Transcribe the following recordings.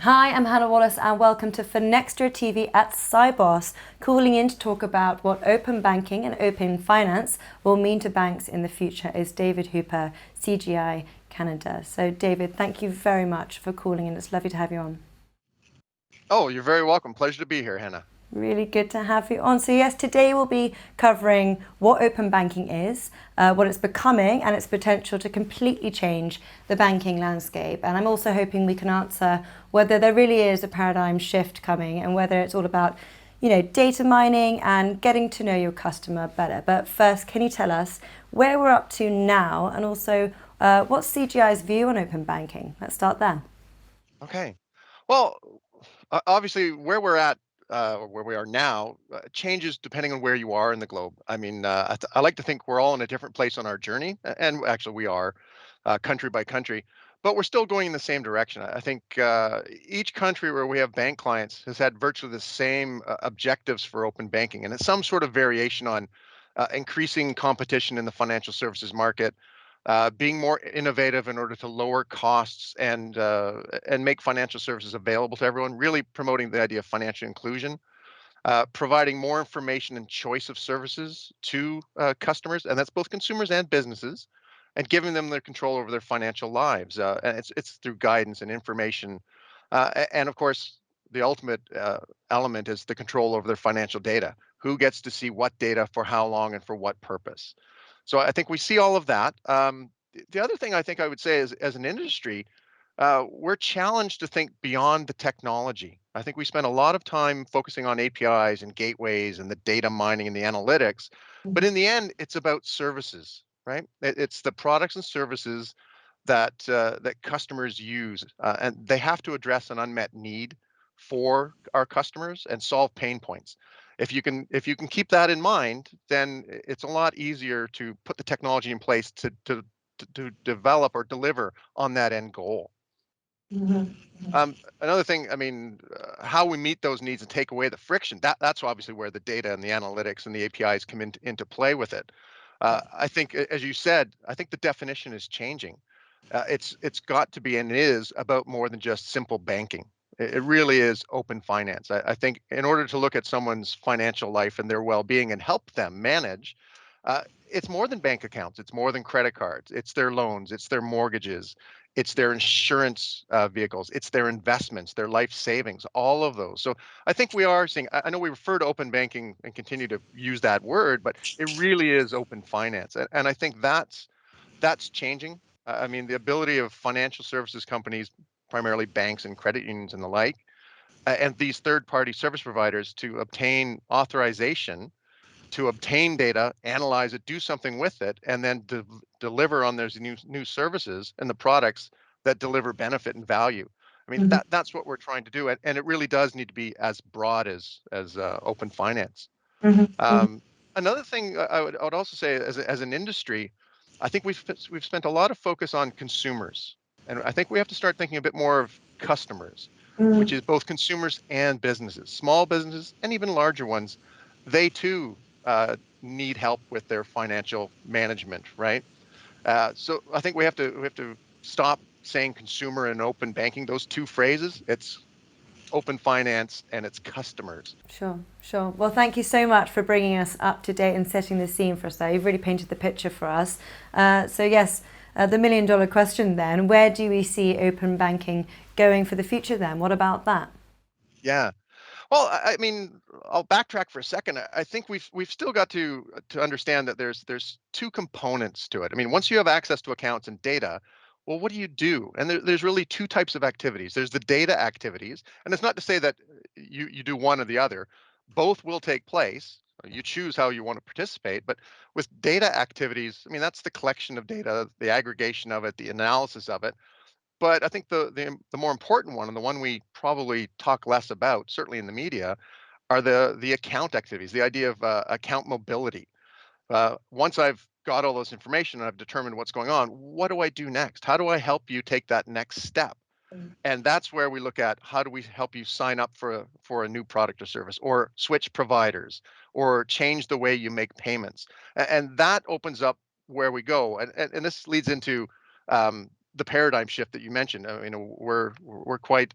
Hi, I'm Hannah Wallace and welcome to FinextraTV at Sibos, calling in to talk about what open banking and open finance will mean to banks in the future is David Hooper, CGI Canada. So David, thank you very much for calling in. It's lovely to have you on. Oh, you're very welcome. Pleasure to be here, Hannah. Really good to have you on. So yes, today we'll be covering what open banking is, what it's becoming and its potential to completely change the banking landscape. And I'm also hoping we can answer whether there really is a paradigm shift coming and whether it's all about, data mining and getting to know your customer better. But first, can you tell us where we're up to now and also what's CGI's view on open banking? Let's start there. Okay. Well, obviously, where we're at, or where we are now, changes depending on where you are in the globe. I mean, I like to think we're all in a different place on our journey, and actually we are, country by country, but we're still going in the same direction. I think each country where we have bank clients has had virtually the same objectives for open banking, and it's some sort of variation on increasing competition in the financial services market, being more innovative in order to lower costs and make financial services available to everyone, really promoting the idea of financial inclusion, providing more information and choice of services to customers, and that's both consumers and businesses, and giving them their control over their financial lives. And it's through guidance and information, and of course, the ultimate element is the control over their financial data. Who gets to see what data for how long and for what purpose? So I think we see all of that. The other thing I think I would say is, as an industry, we're challenged to think beyond the technology. I think we spend a lot of time focusing on APIs and gateways and the data mining and the analytics, but in the end, it's about services, right? It's the products and services that customers use, and they have to address an unmet need for our customers and solve pain points. If you can keep that in mind, then it's a lot easier to put the technology in place to develop or deliver on that end goal. Another thing, I mean, how we meet those needs and take away the friction, that's obviously where the data and the analytics and the APIs come into play with it. I think, as you said, I think the definition is changing. It's got to be and it is about more than just simple banking. It really is open finance. I think in order to look at someone's financial life and their well-being and help them manage, it's more than bank accounts. It's more than credit cards. It's their loans. It's their mortgages. It's their insurance vehicles. It's their investments, their life savings, all of those. So I think we are seeing. I know we refer to open banking and continue to use that word, but it really is open finance, and I think that's changing. I mean, the ability of financial services companies, primarily banks and credit unions and the like, and these third-party service providers to obtain authorization to obtain data, analyze it, do something with it, and then deliver on those new services and the products that deliver benefit and value. I mean, that's what we're trying to do, and it really does need to be as broad as open finance. Another thing I would also say, as an industry, I think we've spent a lot of focus on consumers, and I think we have to start thinking a bit more of customers, which is both consumers and businesses, small businesses and even larger ones. They too need help with their financial management, right? So I think we have to stop saying consumer and open banking, those two phrases. It's open finance and it's customers. Sure, sure. Well, thank you so much for bringing us up to date and setting the scene for us there. You've really painted the picture for us. So yes, the million-dollar question then, where do we see open banking going for the future then? What about that? Yeah. Well, I mean, I'll backtrack for a second. I think we've still got to understand that there's two components to it. I mean, once you have access to accounts and data, well, what do you do? And there's really two types of activities. There's the data activities, and it's not to say that you do one or the other. Both will take place. You choose how you want to participate, but with data activities, I mean, that's the collection of data, the aggregation of it, the analysis of it. But I think the more important one, and the one we probably talk less about, certainly in the media, are the account activities, the idea of account mobility. Once I've got all this information and I've determined what's going on, what do I do next? How do I help you take that next step? And that's where we look at how do we help you sign up for a new product or service, or switch providers, or change the way you make payments. And that opens up where we go. And this leads into the paradigm shift that you mentioned. I mean, we're quite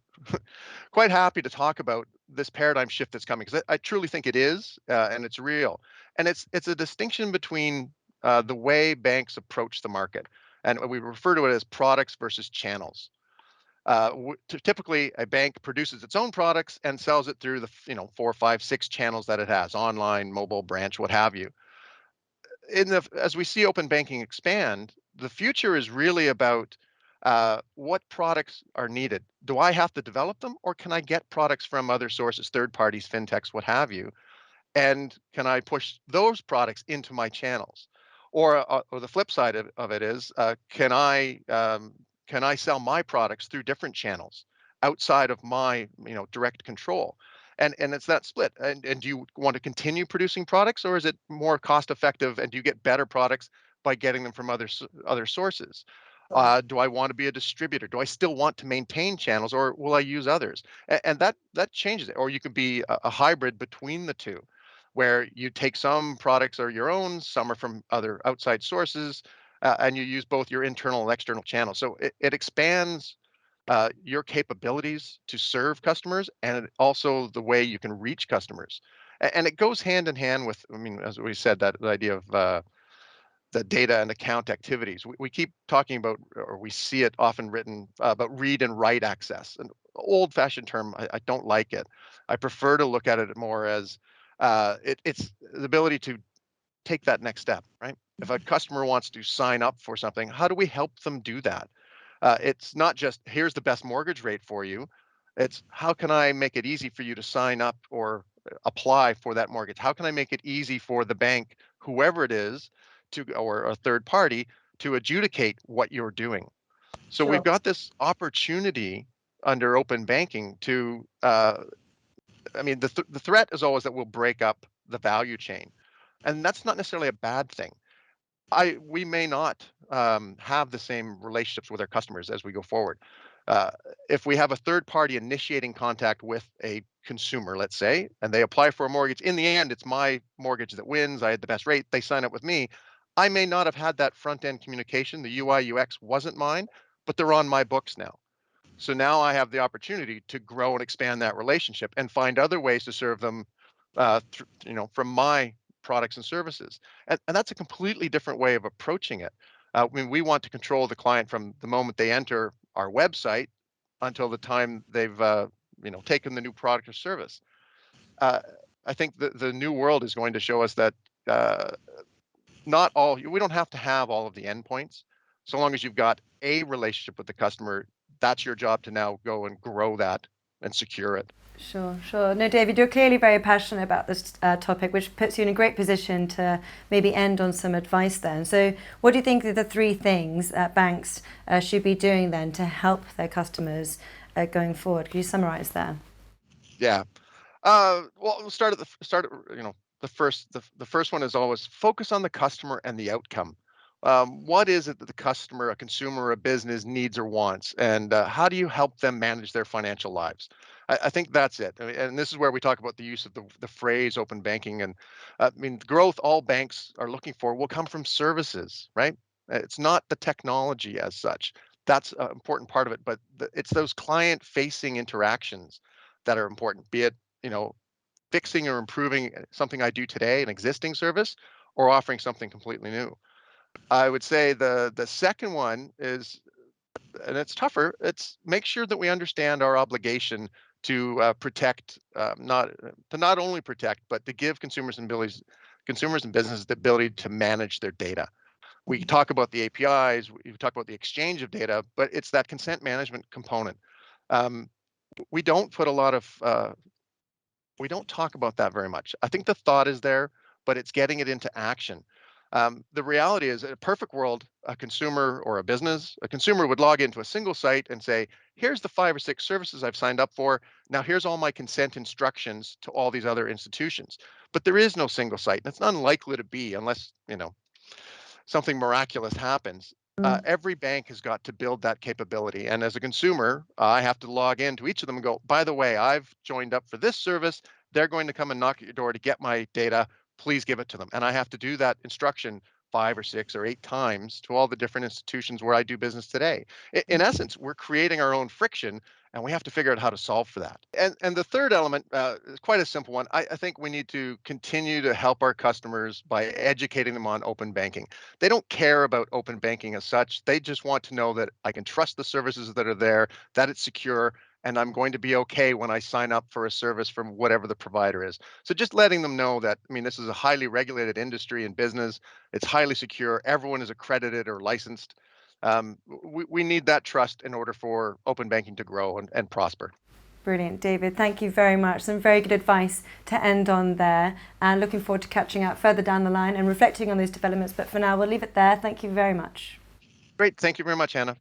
quite happy to talk about this paradigm shift that's coming because I truly think it is, and it's real. And it's a distinction between the way banks approach the market, and we refer to it as products versus channels. Typically, a bank produces its own products and sells it through the 4, 5, 6 channels that it has: online, mobile, branch, what have you. As we see open banking expand, the future is really about what products are needed. Do I have to develop them, or can I get products from other sources, third parties, fintechs, what have you? And can I push those products into my channels? Or the flip side of it is, can I sell my products through different channels outside of my direct control? And it's that split. And do you want to continue producing products, or is it more cost effective? And do you get better products by getting them from other sources? Sure. Do I want to be a distributor? Do I still want to maintain channels, or will I use others? And that changes it. Or you could be a hybrid between the two, where you take some products are your own, some are from other outside sources, and you use both your internal and external channels. So it expands your capabilities to serve customers, and also the way you can reach customers. And it goes hand in hand with, I mean, as we said, that the idea of the data and account activities. We keep talking about, or we see it often written about read and write access. An old-fashioned term. I don't like it. I prefer to look at it more as it's the ability to take that next step, right? If a customer wants to sign up for something, how do we help them do that? It's not just here's the best mortgage rate for you. It's how can I make it easy for you to sign up or apply for that mortgage? How can I make it easy for the bank, whoever it is, or a third party, to adjudicate what you're doing? So we've Sure. got this opportunity under open banking to, I mean, the threat is always that we'll break up the value chain, and that's not necessarily a bad thing. We may not have the same relationships with our customers as we go forward. Uh, if we have a third party initiating contact with a consumer, let's say, and they apply for a mortgage, in the end, it's my mortgage that wins. I had the best rate. They sign up with me. I may not have had that front end communication. The UI UX wasn't mine, but they're on my books now. So now I have the opportunity to grow and expand that relationship and find other ways to serve them, from my products and services. And that's a completely different way of approaching it. I mean, we want to control the client from the moment they enter our website until the time they've, taken the new product or service. Uh, I think the new world is going to show us that uh, not all we don't have to have all of the endpoints. So long as you've got a relationship with the customer, that's your job to now go and grow that and secure it. Sure, sure. No, David, you're clearly very passionate about this topic, which puts you in a great position to maybe end on some advice then. So, what do you think are the three things that banks should be doing then to help their customers going forward? Could you summarize there? Yeah. Well, we'll start at the first one is always focus on the customer and the outcome. What is it that the customer, a consumer, a business needs or wants, and how do you help them manage their financial lives? I think that's it. I mean, and this is where we talk about the use of the phrase open banking. And I mean, growth all banks are looking for will come from services, right? It's not the technology as such. That's an important part of it, but it's those client-facing interactions that are important. Be it, you know, fixing or improving something I do today, an existing service, or offering something completely new. I would say the second one is, and it's tougher. It's make sure that we understand our obligation to protect, not only protect, but to give consumers and businesses the ability to manage their data. We talk about the APIs, we talk about the exchange of data, but it's that consent management component. Um, we don't put a lot of we don't talk about that very much. I think the thought is there, but it's getting it into action. The reality is, in a perfect world, a consumer would log into a single site and say, here's the 5 or 6 services I've signed up for. Now here's all my consent instructions to all these other institutions. But there is no single site, and it's unlikely to be unless, something miraculous happens. Mm. Every bank has got to build that capability. And as a consumer, I have to log into each of them and go, by the way, I've joined up for this service. They're going to come and knock at your door to get my data. Please give it to them. And I have to do that instruction 5 or 6 or 8 times to all the different institutions where I do business today. In essence, we're creating our own friction, and we have to figure out how to solve for that. And the third element is quite a simple one. I think we need to continue to help our customers by educating them on open banking. They don't care about open banking as such. They just want to know that I can trust the services that are there, that it's secure, and I'm going to be okay when I sign up for a service from whatever the provider is. So just letting them know that, I mean, this is a highly regulated industry and business. It's highly secure. Everyone is accredited or licensed. We need that trust in order for open banking to grow and prosper. Brilliant, David. Thank you very much. Some very good advice to end on there, and looking forward to catching up further down the line and reflecting on those developments. But for now, we'll leave it there. Thank you very much. Great. Thank you very much, Hannah.